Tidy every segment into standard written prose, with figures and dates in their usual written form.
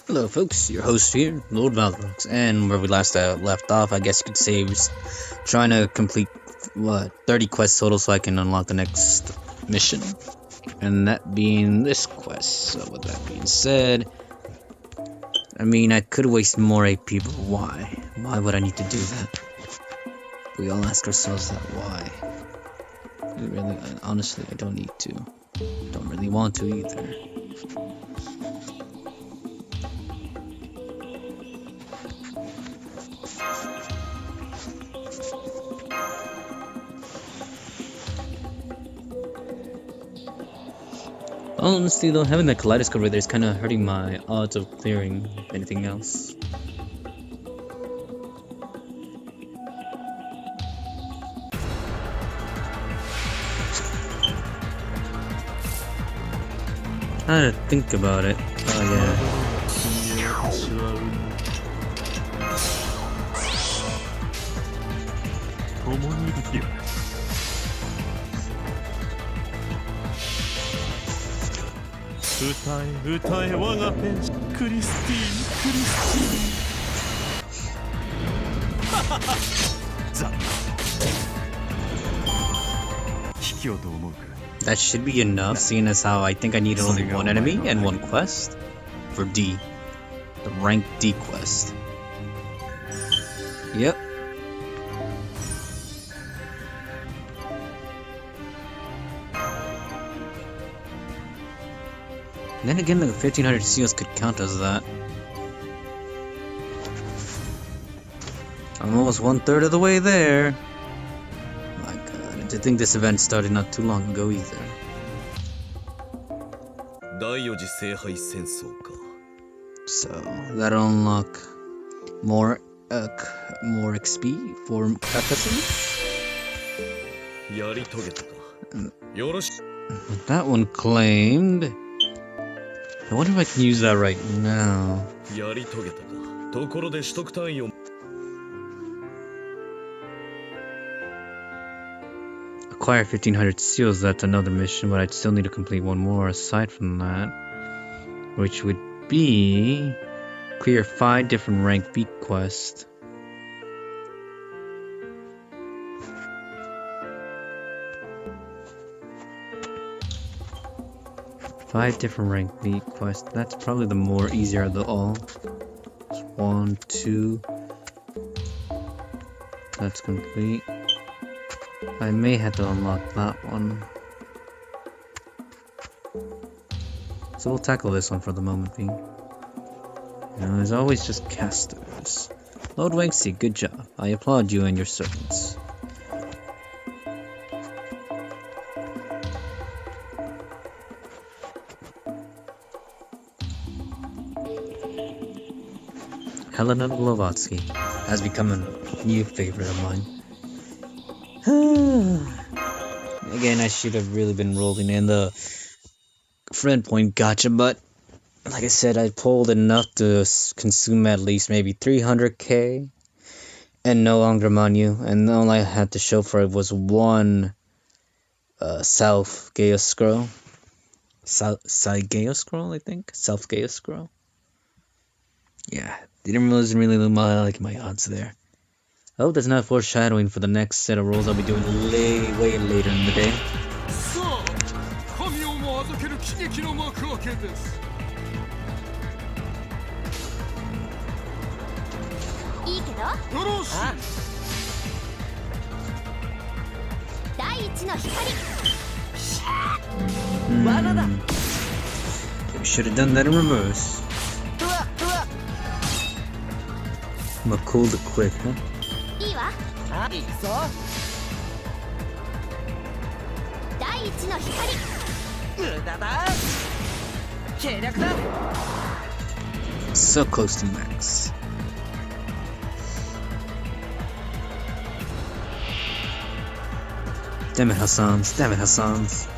Hello folks, your host here, Lord Valrox, and where we last left off, I guess you could say, was trying to complete, 30 quests total so I can unlock the next mission, and that being this quest. So with that being said, I mean, I could waste more AP, but why? Why would I need to do that? We all ask ourselves that, why? Honestly, I don't need to. Don't really want to either. Honestly though, having that kaleidoscope right there is kind of hurting my odds of clearing anything else. I had to think about it. Oh yeah. 歌え我がペンシクリスティーンクリスティーンザ卑怯と思うか That should be enough, seeing as how I think I needed only one enemy and one quest for D. The rank D quest. Yep. Then again, the 1500 seals could count as that. I'm almost 1/3 of the way there. My god, and to think this event started not too long ago either. So, that'll unlock more XP for Accel. That one claimed. I wonder if I can use that right now. Acquire 1500 seals, that's another mission, but I'd still need to complete one more aside from that. Which would be clear 5 different rank B quests. Five different rank B quests. That's probably the more easier of the all. 1, 2. That's complete. I may have to unlock that one. So we'll tackle this one for the moment being. You know, there's always just casters. Lord Wanksy, good job. I applaud you and your servants. Helena Blavatsky has become a new favorite of mine. Again, I should have really been rolling in the friend point gotcha, but like I said, I pulled enough to consume at least maybe 300k and no longer menu, and all I had to show for it was one South Gaius scroll. Gaius scroll, I think? South Gaius scroll. Yeah, didn't really like my odds there. I hope that's not foreshadowing for the next set of rolls I'll be doing way later in the day. We should have done that in reverse. I'm cool to quick, huh? So close to max. Damn it, Hassans. Damn it, Hassans.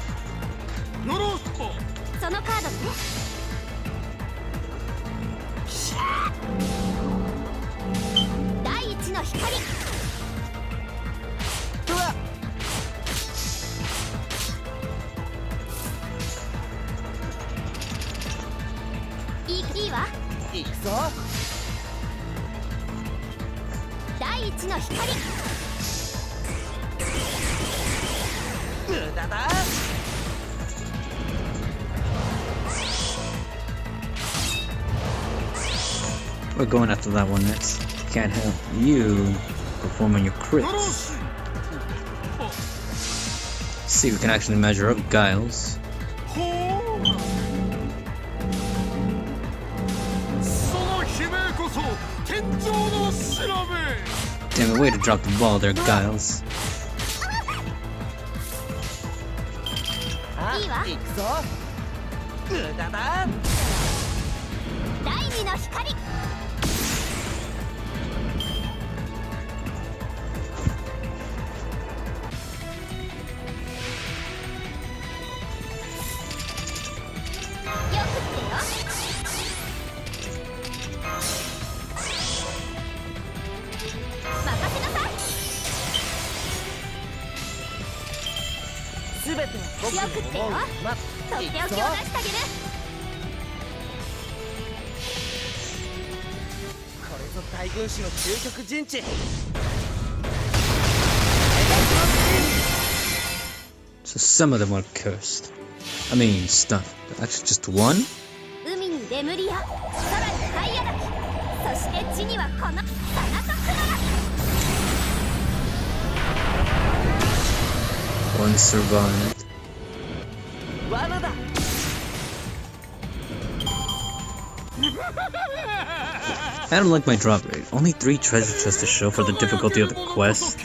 行くぞ。第一の光。無駄だ。We're going after that one next. Can't help you performing your crits. See if we can actually measure up Giles. Damn it, way to drop the ball there, Giles. So some of them are cursed. I mean, stunned. Actually, just one? One survived. I don't like my drop rate. Only 3 treasure chests to show for the difficulty of the quest.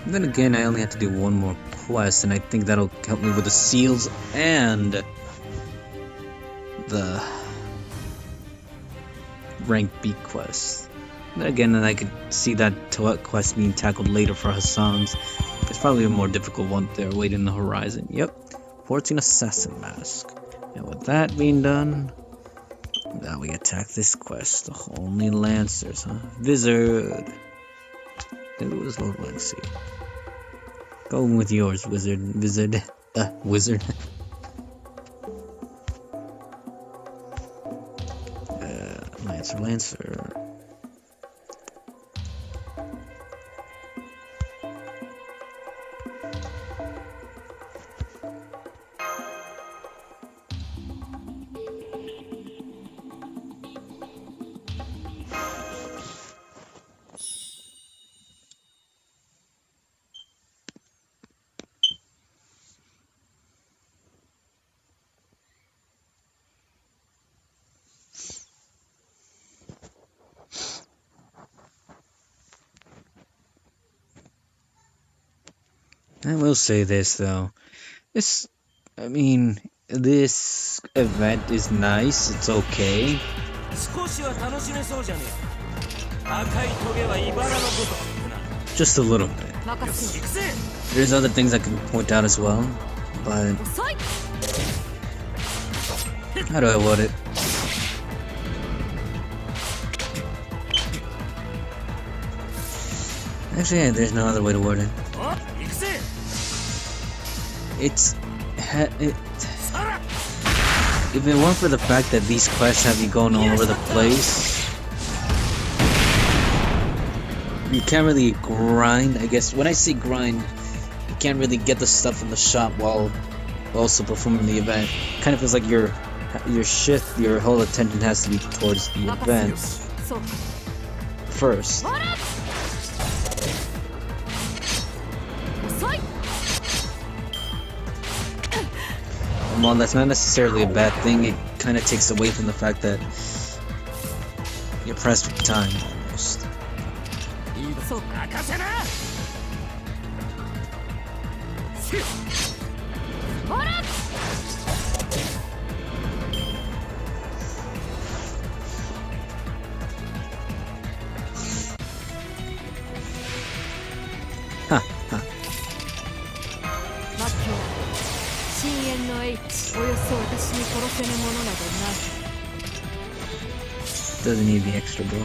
And then again, I only have to do one more quest, and I think that'll help me with the seals and the rank B quest. And then again, I could see that quest being tackled later for Hassan's. It's probably a more difficult one there waiting in the horizon. Yep, 14 Assassin Mask. And with that being done, now we attack this quest. The Only Lancers, huh? Wizard. It was Lord Lancy. Going with yours, wizard. Wizard. Wizard. Lancer. I will say this though, this event is nice, it's okay. Just a little bit. There's other things I can point out as well, but how do I word it? Actually, yeah, there's no other way to word it. If it weren't for the fact that these quests have you going all over the place, you can't really grind. I guess when I say grind, you can't really get the stuff in the shop while also performing the event. Kind of feels like your whole attention has to be towards the event first. While that's not necessarily a bad thing, it kind of takes away from the fact that you're pressed with time almost. Doesn't need the extra bro.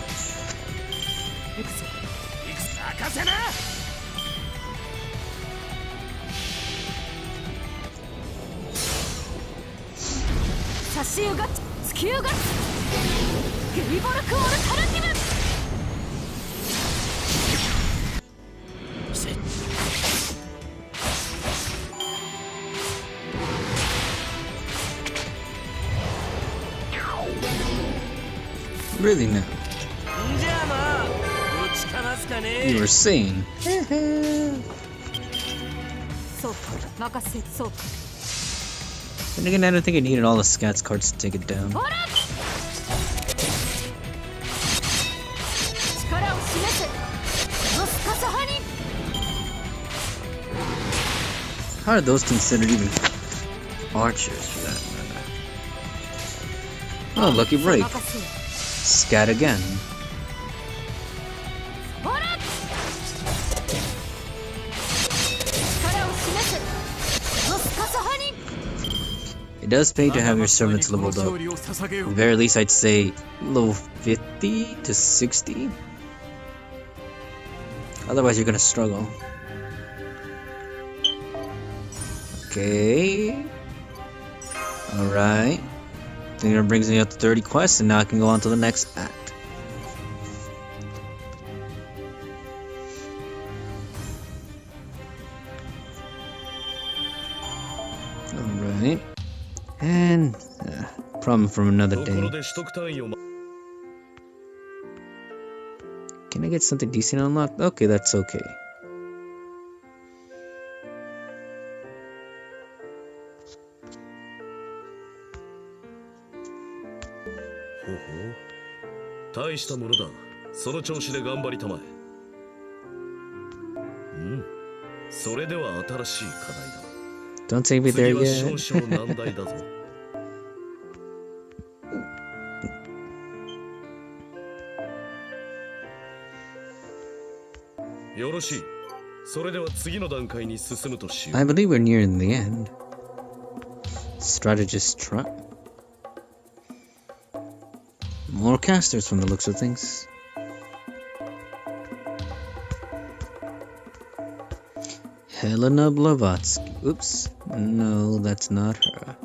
Really now? じゃあまあぶちかますか You ね were saying. そうか任せそうか And again, I don't think I needed all the scats cards to take it down. 力を示せこのスカサハに How are those considered even archers for that matter? Oh, lucky break. 任せよ Scat again. ほら力を示せこのスカサハに It does pay to have your servants leveled up. 勝利を捧げよ At う the very least, I'd say level 50 to 60. Otherwise, you're gonna struggle. Okay. Alright. I think that brings me up to 30 quests, and now I can go on to the next act. Alright. And problem from another ところ day. で取得単位を Can I get something decent unlocked? Okay, that's okay. ほうほう大したものだその調子で頑張りたまえうんそれでは新しい課題 Don't take me だ there 次は yet. 少々難題だぞよろしいそれでは次の段階に進むとしよ I う believe we're nearing the end. Strategist trap. More casters from the looks of things. Helena Blavatsky. Oops. No, that's not her.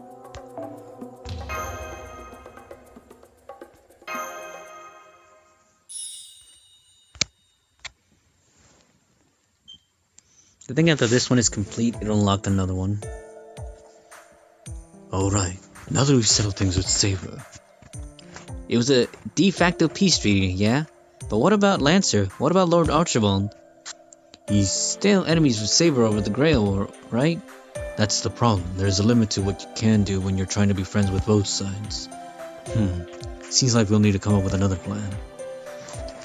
I think after this one is complete, it'll unlock another one. Alright, now that we've settled things with Saber. It was a de facto peace treaty, yeah? But what about Lancer? What about Lord Archibald? He's still enemies with Saber over the Grail War, right? That's the problem. There's a limit to what you can do when you're trying to be friends with both sides. Seems like we'll need to come up with another plan.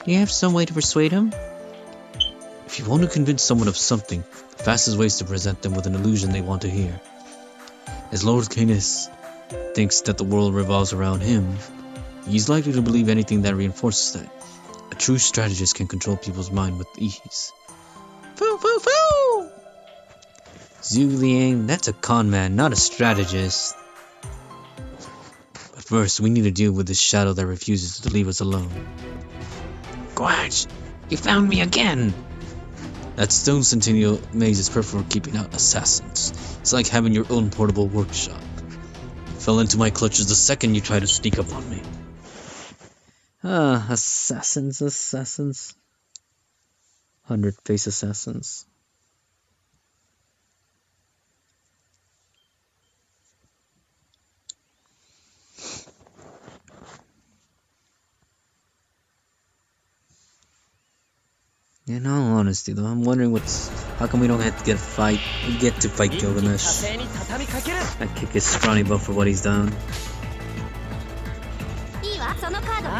Do you have some way to persuade him? If you want to convince someone of something, the fastest way is to present them with an illusion they want to hear. As Lord Canis thinks that the world revolves around him, he's likely to believe anything that reinforces that. A true strategist can control people's mind with ease. Foo foo foo! Zhu Liang, that's a con man, not a strategist. But first, we need to deal with this shadow that refuses to leave us alone. Quatch! You found me again! That stone centennial maze is perfect for keeping out assassins. It's like having your own portable workshop. You fell into my clutches the second you tried to sneak up on me. Ah, assassins. 100-face assassins. In all honesty, though, I'm wondering how come we don't have to get to fight Gilgamesh 火星に畳みかける and kick his scrawny butt for what he's done. いいわそのカードね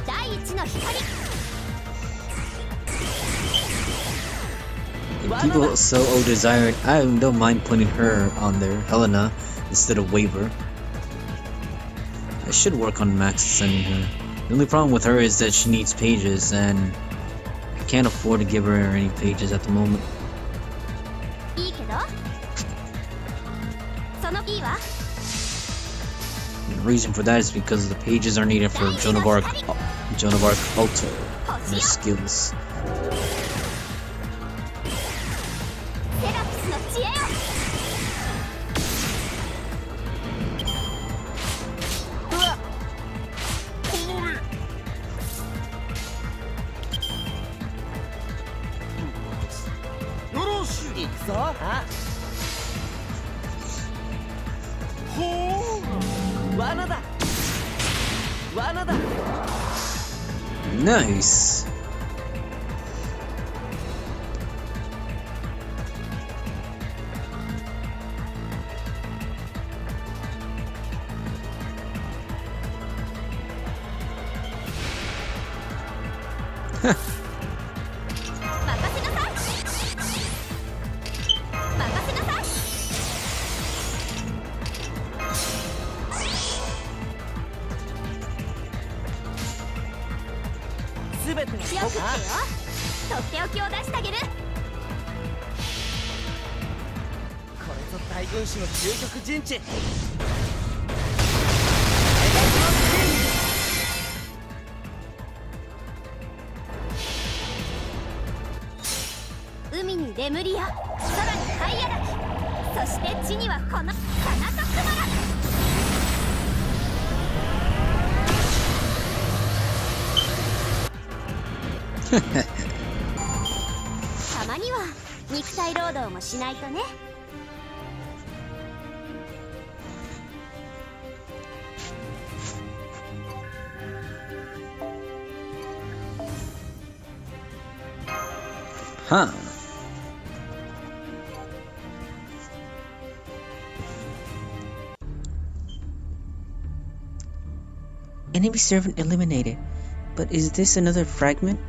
第一の光 If people so desire it, I don't mind putting her on there, Helena, instead of Waver. I should work on max sending her. The only problem with her is that she needs pages, and I can't afford to give her any pages at the moment. いいけどそのいいわ And the reason for that is because the pages are needed for Joan of Arc Alter and her skills. セラピスの知恵よぞ。あ、ほう、罠だ。罠だ。 Nice. Huh. 任せなさい。任せなさい。すべて気を食ってよ。とっておきを出してあげる。これぞ大軍師の究極陣地。海にレムリア、空にハイヤラキ、そして地にはこのサナトクマラ。たまには肉体労働もしないとね。Huh. Enemy servant eliminated. But is this another fragment?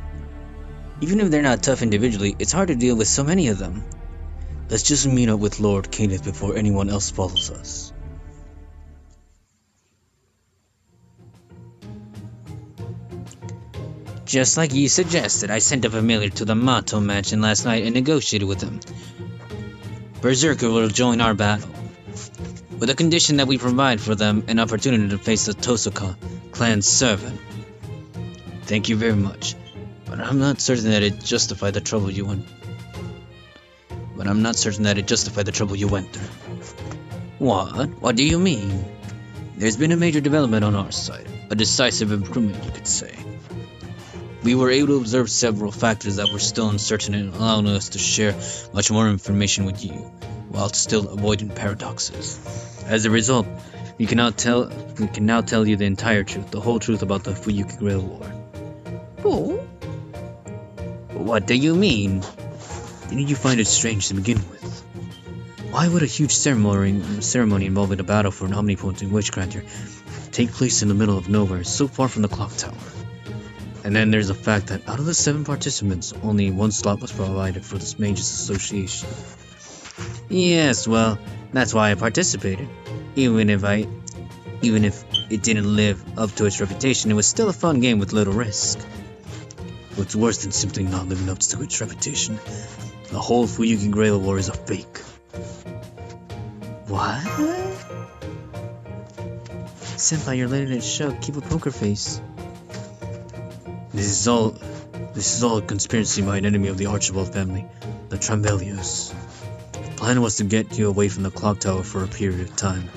Even if they're not tough individually, it's hard to deal with so many of them. Let's just meet up with Lord Kenneth before anyone else follows us. Just like you suggested, I sent a familiar to the Mato mansion last night and negotiated with him. Berserker will join our battle, with the condition that we provide for them an opportunity to face the Tosoka clan's servant. Thank you very much, but I'm not certain that it justified the trouble you went. through. What? What do you mean? There's been a major development on our side, a decisive improvement, you could say. We were able to observe several factors that were still uncertain and allowing us to share much more information with you, while still avoiding paradoxes. As a result, we can now tell you the entire truth, the whole truth about the Fuyuki Grail War. Oh? What do you mean? Didn't you find it strange to begin with? Why would a huge ceremony involving a battle for an omnipotent witchcrafter take place in the middle of nowhere, so far from the clock tower? And then there's the fact that out of the 7 participants, only 1 slot was provided for this Mages Association. Yes, well, that's why I participated. Even if it didn't live up to its reputation, it was still a fun game with little risk. What's worse than simply not living up to its reputation? The whole Fuyuki Grail War is a fake. What? Senpai, you're letting it show. Keep a poker face. This is all a conspiracy by an enemy of the Archibald family, the Trambelios. The plan was to get you away from the clock tower for a period of time,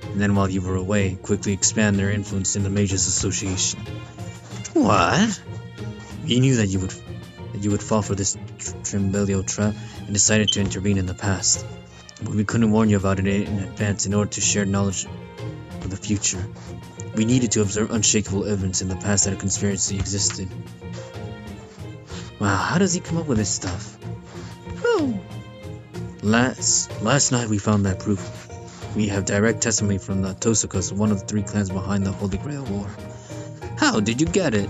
and then while you were away, quickly expand their influence in the Mages Association. What? We knew that you would fall for this Trambelio trap and decided to intervene in the past, but we couldn't warn you about it in advance in order to share knowledge for the future. We needed to observe unshakable evidence in the past that a conspiracy existed. Wow, how does he come up with this stuff? Whew. Last night we found that proof. We have direct testimony from the Tosokas, one of the 3 clans behind the Holy Grail War. How did you get it?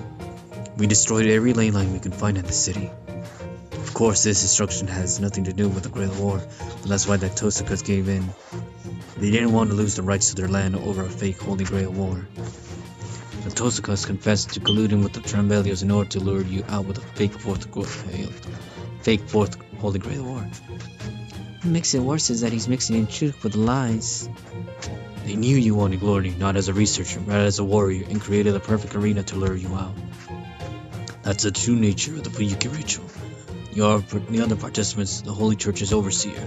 We destroyed every ley line we could find in the city. Of course, this destruction has nothing to do with the Grail War, but that's why the Tosokas gave in. They didn't want to lose the rights to their land over a fake Holy Grail War. The Tosokas confessed to colluding with the Trambelios in order to lure you out with a fake fourth Holy Grail War. What makes it worse is that he's mixing in truth with lies. They knew you wanted glory, not as a researcher, but as a warrior, and created the perfect arena to lure you out. That's the true nature of the Fuyuki ritual. The other participants, the Holy Church's overseer.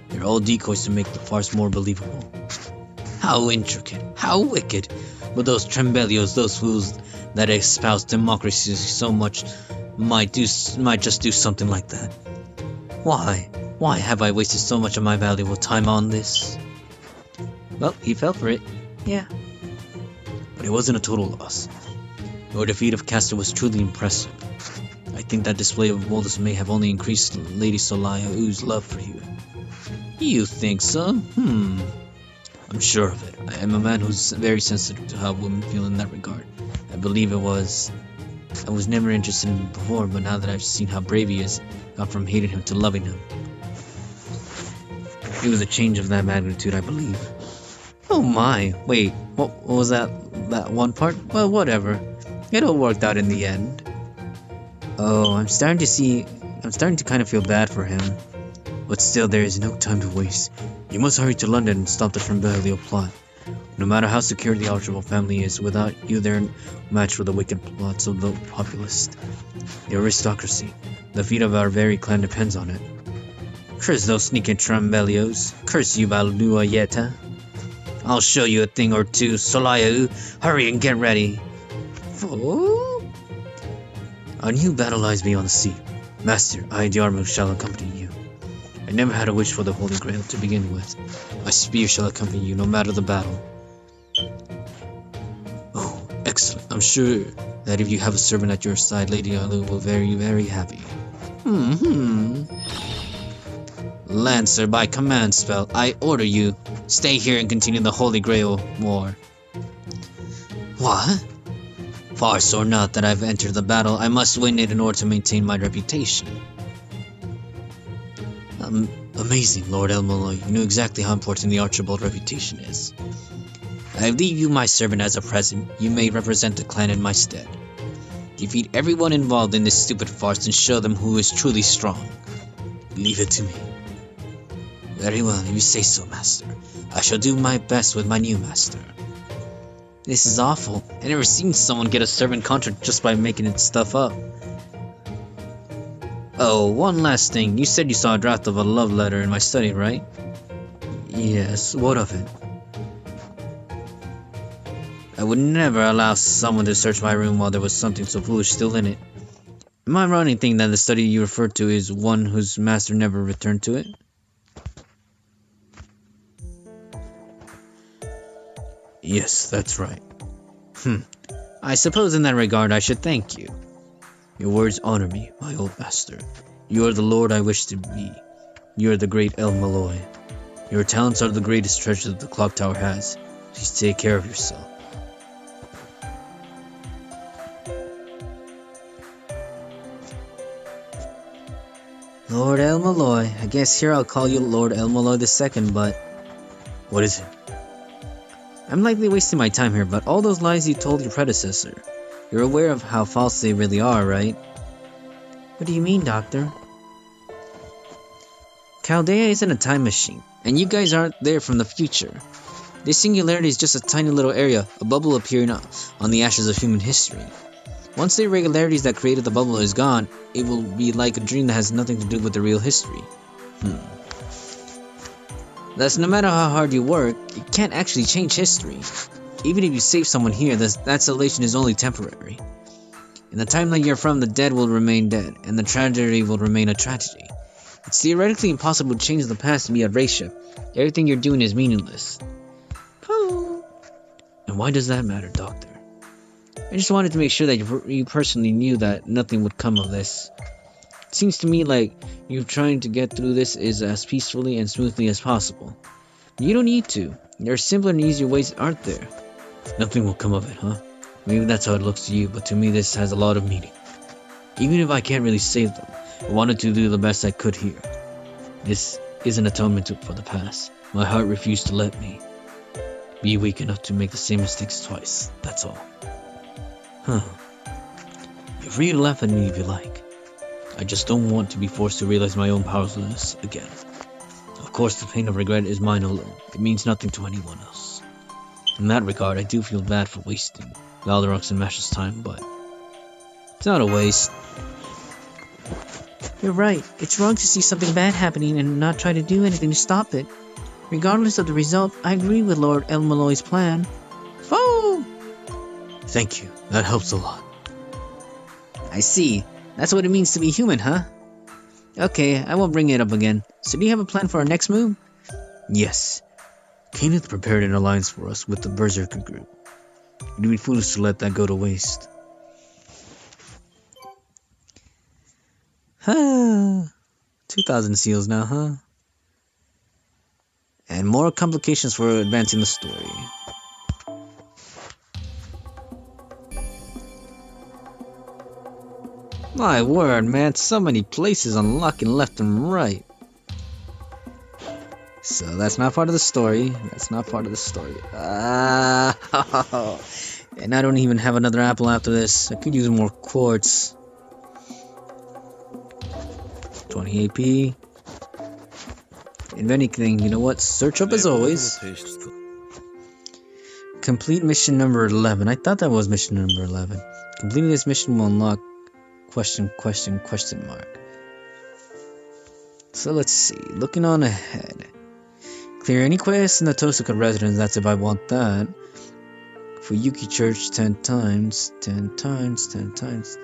They're all decoys to make the farce more believable. How intricate, how wicked. But those Trambelios, those fools that espouse democracy so much, might just do something like that. Why? Why have I wasted so much of my valuable time on this? Well, he fell for it. Yeah. But it wasn't a total loss. Your defeat of Castor was truly impressive. I think that display of boldness may have only increased Lady Solaya's love for you. You think so? I'm sure of it. I am a man who's very sensitive to how women feel in that regard. I believe I was never interested in him before, but now that I've seen how brave he is, I gone from hating him to loving him. It was a change of that magnitude, I believe. Oh my, wait, what was that one part? Well, whatever. It all worked out in the end. Oh, I'm starting to kind of feel bad for him. But still, there is no time to waste. You must hurry to London and stop the Tremblio plot. No matter how secure the Archibald family is, without you they're matched with the wicked plots of the populace. The aristocracy. The fate of our very clan depends on it. Curse those sneaking Tremblios. Curse you, Balnua Yeta. I'll show you a thing or two, Solaya. Hurry and get ready. Oh? A new battle lies beyond the sea. Master, I, Diarmu, shall accompany you. I never had a wish for the Holy Grail to begin with. My spear shall accompany you no matter the battle. Oh, excellent. I'm sure that if you have a servant at your side, Lady Alu will be very, very happy. Lancer, by command spell, I order you, stay here and continue the Holy Grail War. What? Farce or not that I've entered the battle, I must win it in order to maintain my reputation. Amazing, Lord Elmaloy. You know exactly how important the Archibald reputation is. I leave you my servant as a present. You may represent the clan in my stead. Defeat everyone involved in this stupid farce and show them who is truly strong. Leave it to me. Very well, if you say so, Master. I shall do my best with my new master. This is awful. I never seen someone get a servant contract just by making it stuff up. Oh, one last thing. You said you saw a draft of a love letter in my study, right? Yes, what of it? I would never allow someone to search my room while there was something so foolish still in it. Am I wrong in thinking that the study you refer to is one whose master never returned to it? Yes, that's right. I suppose in that regard I should thank you. Your words honor me, my old master. You are the lord I wish to be. You are the great El Malloy. Your talents are the greatest treasure that the clock tower has. Please take care of yourself. Lord El Malloy. I guess here I'll call you Lord El Malloy II, but... What is it? I'm likely wasting my time here, but all those lies you told your predecessor, you're aware of how false they really are, right? What do you mean, Doctor? Chaldea isn't a time machine, and you guys aren't there from the future. This singularity is just a tiny little area, a bubble appearing on the ashes of human history. Once the irregularities that created the bubble is gone, it will be like a dream that has nothing to do with the real history. Thus, no matter how hard you work, you can't actually change history. Even if you save someone here, that salvation is only temporary. In the timeline you're from, the dead will remain dead, and the tragedy will remain a tragedy. It's theoretically impossible to change the past to be a ratio. Everything you're doing is meaningless. And why does that matter, Doctor? I just wanted to make sure that you personally knew that nothing would come of this. It seems to me like you're trying to get through this is as peacefully and smoothly as possible. You don't need to. There are simpler and easier ways, aren't there? Nothing will come of it, huh? Maybe that's how it looks to you, but to me this has a lot of meaning. Even if I can't really save them, I wanted to do the best I could here. This is an atonement for the past. My heart refused to let me be weak enough to make the same mistakes twice, that's all. You're free to laugh at me if you like. I just don't want to be forced to realize my own powerlessness again. Of course, the pain of regret is mine alone. It means nothing to anyone else. In that regard, I do feel bad for wasting Valderox and Mash's time, but it's not a waste. You're right. It's wrong to see something bad happening and not try to do anything to stop it. Regardless of the result, I agree with Lord El Malloy's plan. Oh! Thank you. That helps a lot. I see. That's what it means to be human, huh? Okay, I won't bring it up again. So do you have a plan for our next move? Yes. Kenneth prepared an alliance for us with the Berserker group. It would be foolish to let that go to waste. 2,000 seals now, huh? And more complications for advancing the story. My word, man, so many places unlocking left and right. So that's not part of the story. That's not part of the story. And I don't even have another apple after this. I could use more quartz. 20 AP. If anything, you know what? Search up as always. Complete mission number 11. I thought that was mission number 11. Completing this mission will unlock question mark. So let's see. Looking on ahead. Clear any quest in the Tosaka residence. That's if I want that. For Yuki Church 10 times. 10 times. 10 times.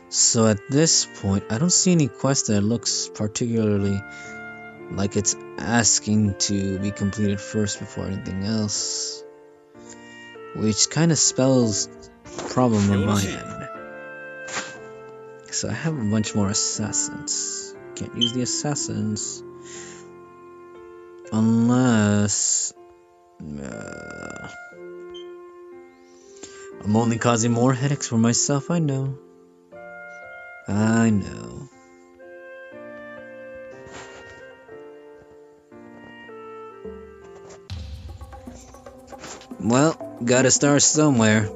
So at this point, I don't see any quest that looks particularly like it's asking to be completed first before anything else. Which kind of spells problem on my end. So I have a bunch more assassins. Can't use the assassins unless I'm only causing more headaches for myself. I know. Well, gotta start somewhere.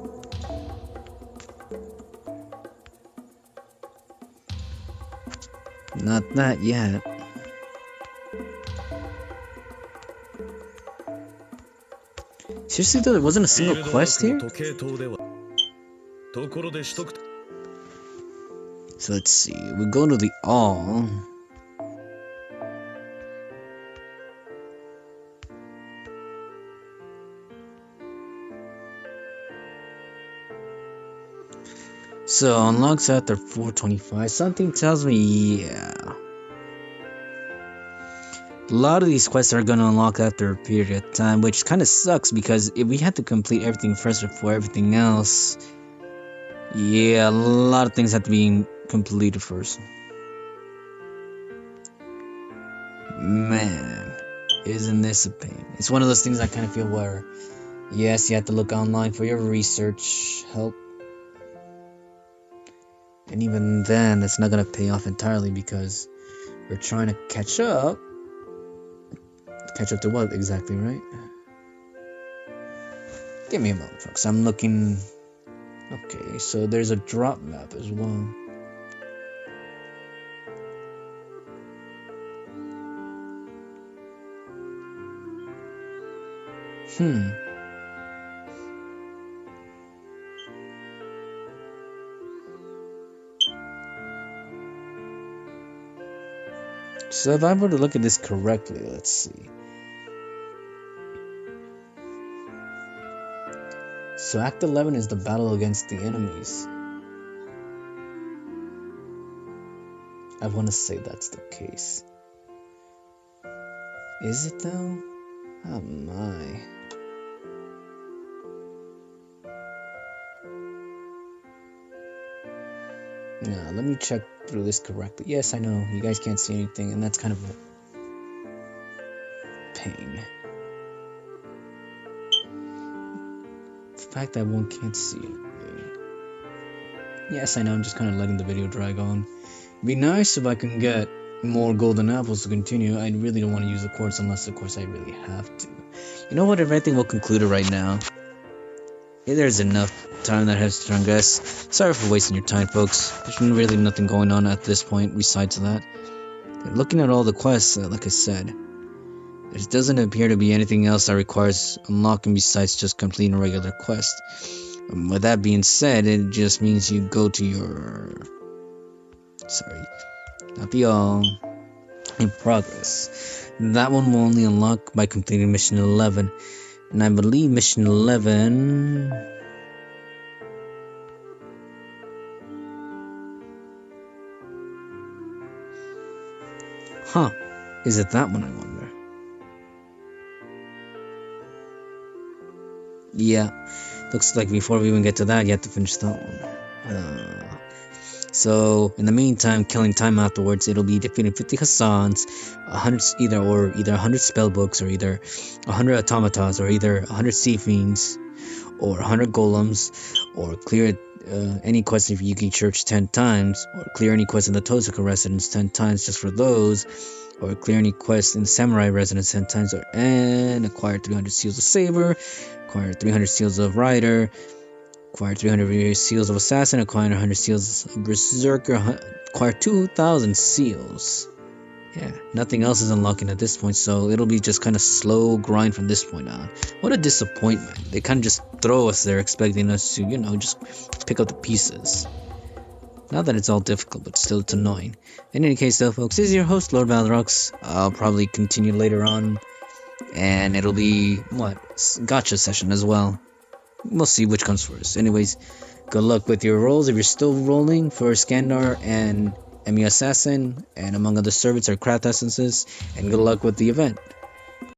Not that yet. Seriously though, there wasn't a single quest here? So let's see, we go to the all. So unlocks after 425. Something tells me, yeah. A lot of these quests are gonna unlock after a period of time, which kind of sucks because if we had to complete everything first before everything else, yeah, a lot of things have to be completed first. Man, isn't this a pain? It's one of those things I kind of feel where, yes, you have to look online for your research help. And even then, it's not going to pay off entirely because we're trying to catch up. Catch up to what exactly, right? Give me a moment, folks. I'm looking... Okay, so there's a drop map as well. So if I were to look at this correctly, let's see. So Act 11 is the battle against the enemies. I want to say that's the case. Is it though? Oh my. Now, let me check through this correctly. Yes, I know, you guys can't see anything, and that's kind of a pain. The fact that one can't see anything. Yes, I know, I'm just kind of letting the video drag on. It'd be nice if I can get more golden apples to continue. I really don't want to use the quartz unless, of course, I really have to. You know what, if anything, we'll conclude it right now. There's enough time that has to transgress. Sorry for wasting your time, folks. There's really nothing going on at this point besides that. Looking at all the quests, like I said, there doesn't appear to be anything else that requires unlocking besides just completing a regular quest. With that being said, it just means you go to your... Sorry. Not the all. In progress. That one will only unlock by completing mission 11. And I believe mission 11... Huh. Is it that one, I wonder? Yeah. Looks like before we even get to that, you have to finish that one. So, in the meantime, killing time afterwards, it'll be defeating 50 Hassans, 100 either 100 spellbooks, or either 100 automatas, or either 100 sea fiends, or 100 golems, or clear any quest in Yuki Church 10 times, or clear any quest in the Tozaka residence 10 times just for those, or clear any quest in the Samurai residence 10 times, and acquire 300 seals of Saber, acquire 300 seals of Rider, acquire 300 seals of Assassin, acquire 100 seals of Berserker, acquire 2,000 seals. Yeah, nothing else is unlocking at this point, so it'll be just kind of slow grind from this point on. What a disappointment. They kind of just throw us there expecting us to, just pick up the pieces. Not that it's all difficult, but still it's annoying. In any case though, folks, this is your host, Lord Valrox. I'll probably continue later on, and it'll be, gacha session as well. We'll see which comes first. Anyways, good luck with your rolls if you're still rolling for Skandar and Emi Assassin, and among other servants or craft essences, and good luck with the event.